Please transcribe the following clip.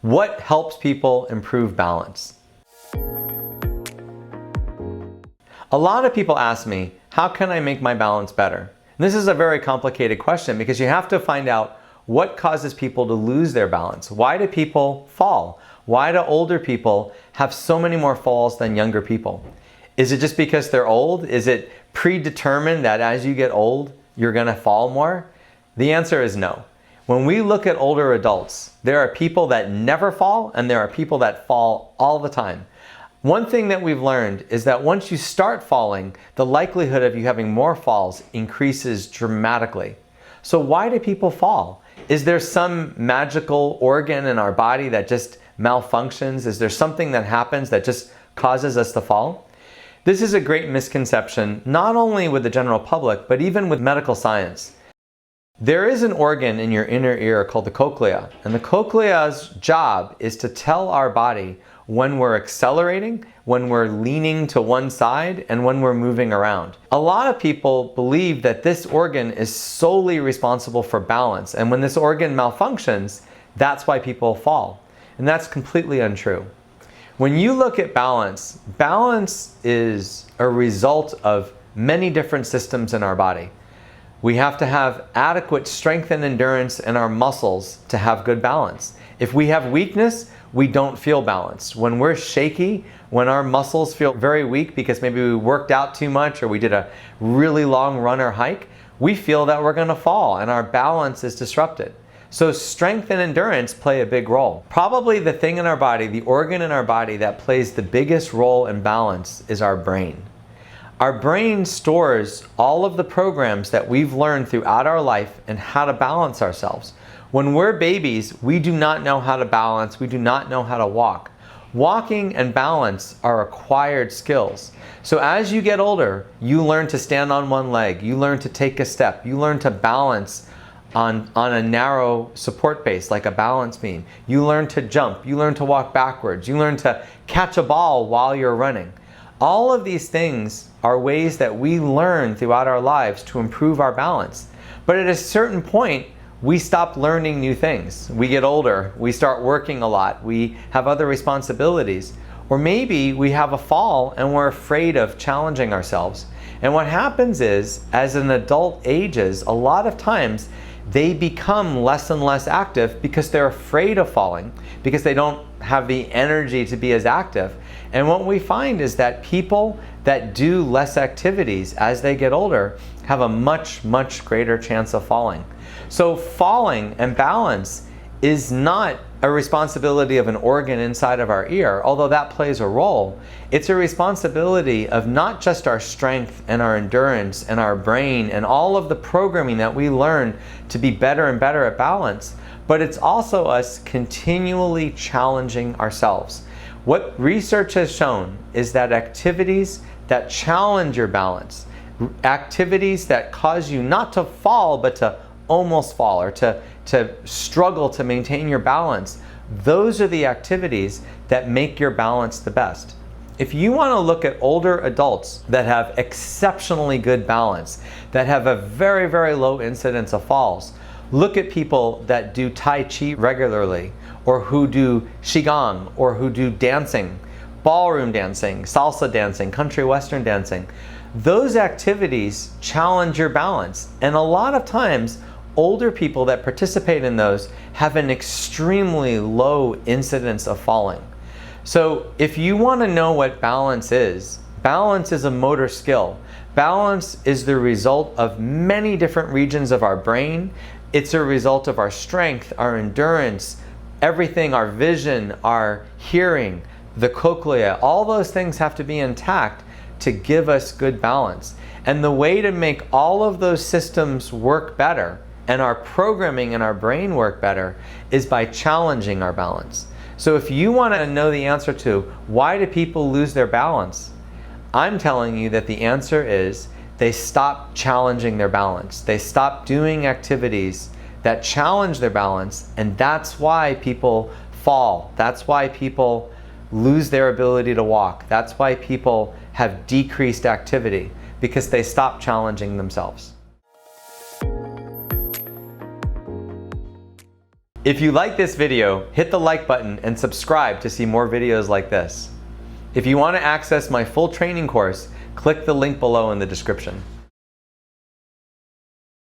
What helps people improve balance? A lot of people ask me, how can I make my balance better? And this is a very complicated question because you have to find out what causes people to lose their balance. Why do people fall? Why do older people have so many more falls than younger people? Is it just because they're old? Is it predetermined that as you get old, you're gonna fall more? The answer is no. When we look at older adults, there are people that never fall and there are people that fall all the time. One thing that we've learned is that once you start falling, the likelihood of you having more falls increases dramatically. So why do people fall? Is there some magical organ in our body that just malfunctions? Is there something that happens that just causes us to fall? This is a great misconception, not only with the general public, but even with medical science. There is an organ in your inner ear called the cochlea, and the cochlea's job is to tell our body when we're accelerating, when we're leaning to one side, and when we're moving around. A lot of people believe that this organ is solely responsible for balance, and when this organ malfunctions, that's why people fall. And that's completely untrue. When you look at balance, balance is a result of many different systems in our body. We have to have adequate strength and endurance in our muscles to have good balance. If we have weakness, we don't feel balanced. When we're shaky, when our muscles feel very weak because maybe we worked out too much or we did a really long run or hike, we feel that we're gonna fall and our balance is disrupted. So strength and endurance play a big role. Probably the thing in our body, the organ in our body that plays the biggest role in balance is our brain. Our brain stores all of the programs that we've learned throughout our life and how to balance ourselves. When we're babies, we do not know how to balance, we do not know how to walk. Walking and balance are acquired skills. So as you get older, you learn to stand on one leg, you learn to take a step, you learn to balance on a narrow support base like a balance beam. You learn to jump, you learn to walk backwards, you learn to catch a ball while you're running. All of these things are ways that we learn throughout our lives to improve our balance. But at a certain point, we stop learning new things. We get older, we start working a lot, we have other responsibilities. Or maybe we have a fall and we're afraid of challenging ourselves. And what happens is, as an adult ages, a lot of times they become less and less active because they're afraid of falling, because they don't have the energy to be as active. And what we find is that people that do less activities as they get older have a much, much greater chance of falling. So falling and balance is not a responsibility of an organ inside of our ear, although that plays a role. It's a responsibility of not just our strength and our endurance and our brain and all of the programming that we learn to be better and better at balance, but it's also us continually challenging ourselves. What research has shown is that activities that challenge your balance, activities that cause you not to fall but to almost fall or to struggle to maintain your balance, those are the activities that make your balance the best. If you want to look at older adults that have exceptionally good balance, that have a very, very low incidence of falls, look at people that do Tai Chi regularly, or who do Qigong, or who do dancing, ballroom dancing, salsa dancing, country western dancing. Those activities challenge your balance. And a lot of times, older people that participate in those have an extremely low incidence of falling. So if you want to know what balance is a motor skill. Balance is the result of many different regions of our brain. It's a result of our strength, our endurance, everything, our vision, our hearing, the cochlea. All those things have to be intact to give us good balance. And the way to make all of those systems work better and our programming and our brain work better is by challenging our balance. So if you want to know the answer to why do people lose their balance, I'm telling you that the answer is they stop challenging their balance. They stop doing activities that challenge their balance, and that's why people fall. That's why people lose their ability to walk. That's why people have decreased activity, because they stop challenging themselves. If you like this video, hit the like button and subscribe to see more videos like this. If you want to access my full training course, click the link below in the description.